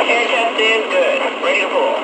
Air test is good. Ready to pull.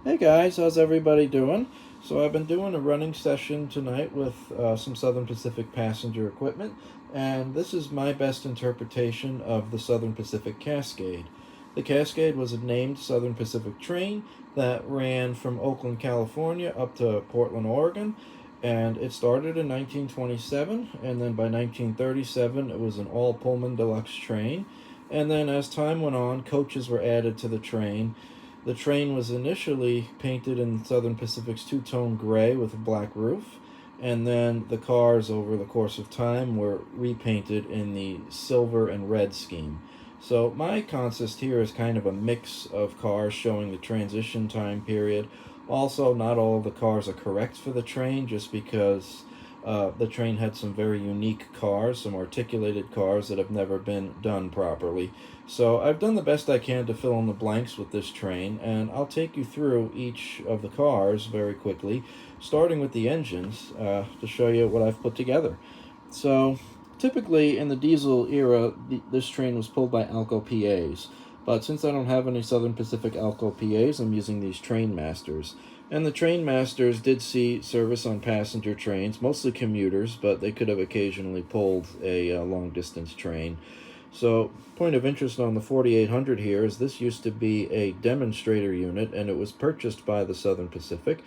Hey guys, how's everybody doing? So I've been doing a running session tonight with some Southern Pacific passenger equipment, and this is my best interpretation of the Southern Pacific Cascade. The Cascade was a named Southern Pacific train that ran from Oakland, California up to Portland, Oregon, and it started in 1927, and then by 1937 it was an all-Pullman deluxe train, and then as time went on, coaches were added to the train. The train was initially painted in Southern Pacific's two-tone gray with a black roof, and then the cars over the course of time were repainted in the silver and red scheme. So my consist here is kind of a mix of cars showing the transition time period. Also, not all of the cars are correct for the train, just because the train had some very unique cars, some articulated cars that have never been done properly. So I've done the best I can to fill in the blanks with this train, and I'll take you through each of the cars very quickly, starting with the engines to show you what I've put together. So typically in the diesel era, this train was pulled by Alco PAs, but since I don't have any Southern Pacific Alco PAs, I'm using these Train Masters. And the Train Masters did see service on passenger trains, mostly commuters, but they could have occasionally pulled a long-distance train. So, point of interest on the 4800 here is this used to be a demonstrator unit, and it was purchased by the Southern Pacific.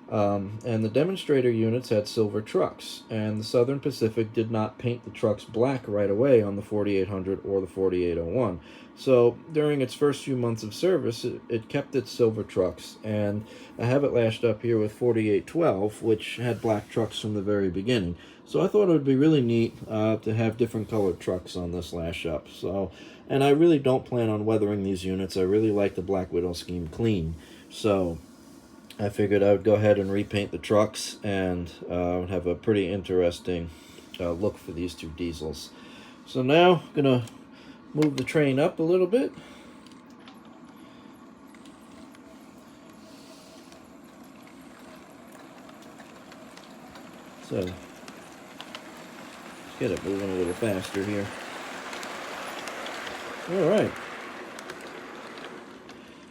And the demonstrator units had silver trucks, and the Southern Pacific did not paint the trucks black right away on the 4800 or the 4801. So during its first few months of service, it kept its silver trucks, and I have it lashed up here with 4812, which had black trucks from the very beginning. So I thought it would be really neat to have different colored trucks on this lash up. So, and I really don't plan on weathering these units. I really like the Black Widow scheme clean. So I figured I would go ahead and repaint the trucks and have a pretty interesting look for these two diesels. So now I'm going to move the train up a little bit. So, let's get it moving a little faster here. Alright.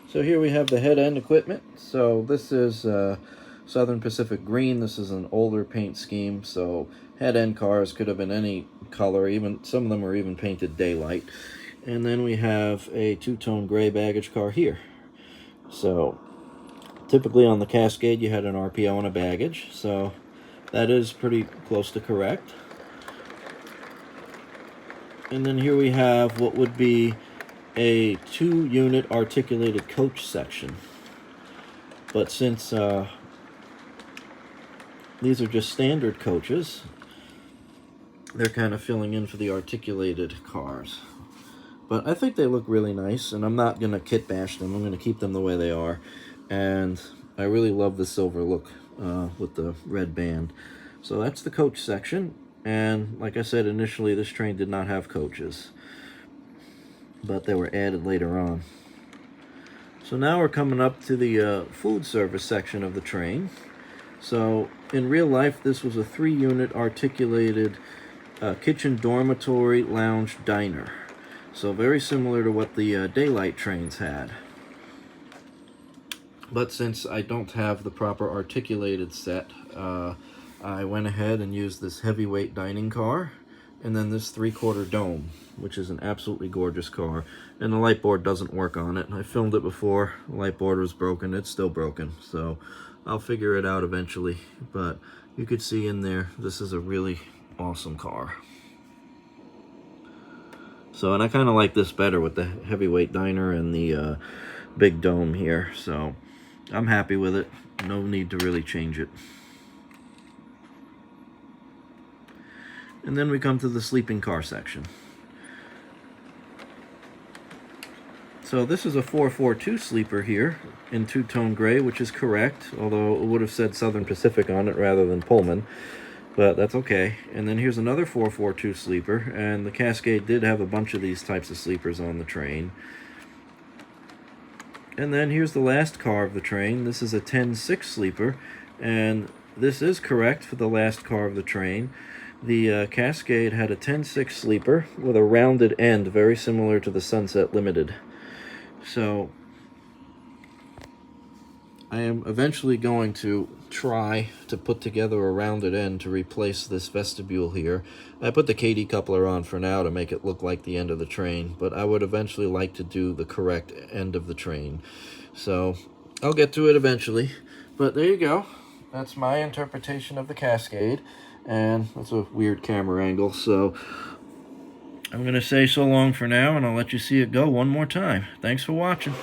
So here we have the head end equipment. So this is Southern Pacific Green. This is an older paint scheme, so head end cars could have been any color, even some of them are even painted daylight. And then we have a two-tone gray baggage car here. So typically on the Cascade you had an RPO and a baggage, so that is pretty close to correct. And then here we have what would be a 2-unit articulated coach section. But since these are just standard coaches, they're kind of filling in for the articulated cars. But I think they look really nice, and I'm not going to kit bash them. I'm going to keep them the way they are. And I really love the silver look with the red band. So that's the coach section. And like I said initially, this train did not have coaches, but they were added later on. So now we're coming up to the food service section of the train. So in real life, this was a 3-unit articulated kitchen, dormitory, lounge, diner. So very similar to what the daylight trains had. But since I don't have the proper articulated set, I went ahead and used this heavyweight dining car, and then this 3/4 dome, which is an absolutely gorgeous car. And the light board doesn't work on it. I filmed it before, the light board was broken, it's still broken. So I'll figure it out eventually. But you could see in there, this is a really awesome car. So, and I kind of like this better with the heavyweight diner and the big dome here. So I'm happy with it. No need to really change it. And then we come to the sleeping car section. So this is a 442 sleeper here in two-tone gray, which is correct, although it would have said Southern Pacific on it rather than Pullman, but that's okay. And then here's another 442 sleeper, and the Cascade did have a bunch of these types of sleepers on the train. And then here's the last car of the train. This is a 10-6 sleeper, and this is correct for the last car of the train. The Cascade had a 10-6 sleeper with a rounded end, very similar to the Sunset Limited. So I am eventually going to try to put together a rounded end to replace this vestibule here. I put the KD coupler on for now to make it look like the end of the train, but I would eventually like to do the correct end of the train. So I'll get to it eventually. But there you go. That's my interpretation of the Cascade. And that's a weird camera angle, so I'm going to say so long for now, and I'll let you see it go one more time. Thanks for watching.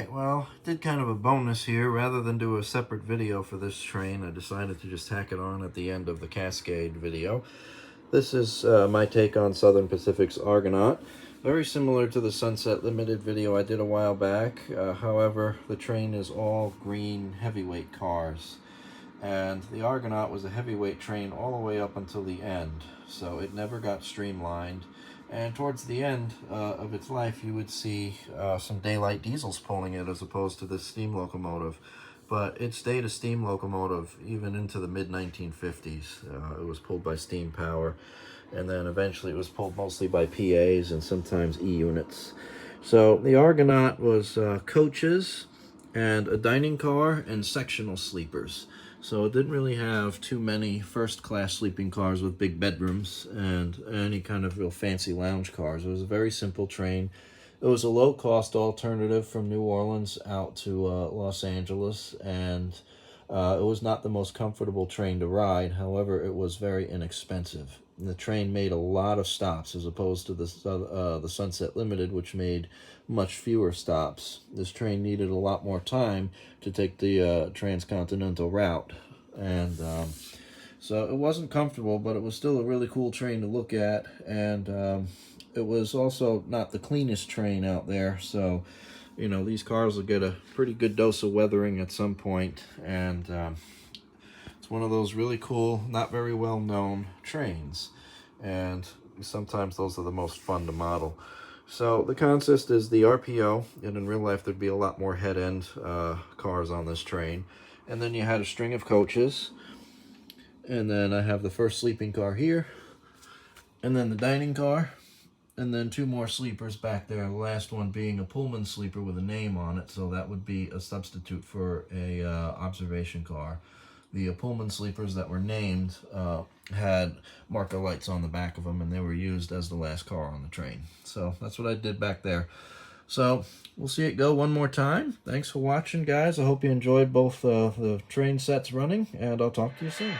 Alright, well, I did kind of a bonus here. Rather than do a separate video for this train, I decided to just tack it on at the end of the Cascade video. This is my take on Southern Pacific's Argonaut. Very similar to the Sunset Limited video I did a while back. However, the train is all green heavyweight cars. And the Argonaut was a heavyweight train all the way up until the end. So it never got streamlined. And towards the end of its life, you would see some daylight diesels pulling it as opposed to this steam locomotive. But it stayed a steam locomotive even into the mid-1950s. It was pulled by steam power, and then eventually it was pulled mostly by PAs and sometimes E-units. So the Argonaut was coaches and a dining car and sectional sleepers. So it didn't really have too many first-class sleeping cars with big bedrooms and any kind of real fancy lounge cars. It was a very simple train. It was a low-cost alternative from New Orleans out to Los Angeles, and it was not the most comfortable train to ride. However, it was very inexpensive. And the train made a lot of stops as opposed to the Sunset Limited, which made much fewer stops. This train needed a lot more time to take the transcontinental route, and so it wasn't comfortable, but it was still a really cool train to look at, and it was also not the cleanest train out there, so you know, these cars will get a pretty good dose of weathering at some point, and it's one of those really cool, not very well known trains, and sometimes those are the most fun to model. So the consist is the RPO, and in real life there'd be a lot more head-end cars on this train. And then you had a string of coaches, and then I have the first sleeping car here, and then the dining car, and then two more sleepers back there, the last one being a Pullman sleeper with a name on it, so that would be a substitute for a observation car. The Pullman sleepers that were named had marker lights on the back of them, and they were used as the last car on the train. So that's what I did back there. So we'll see it go one more time. Thanks for watching, guys. I hope you enjoyed both the train sets running, and I'll talk to you soon.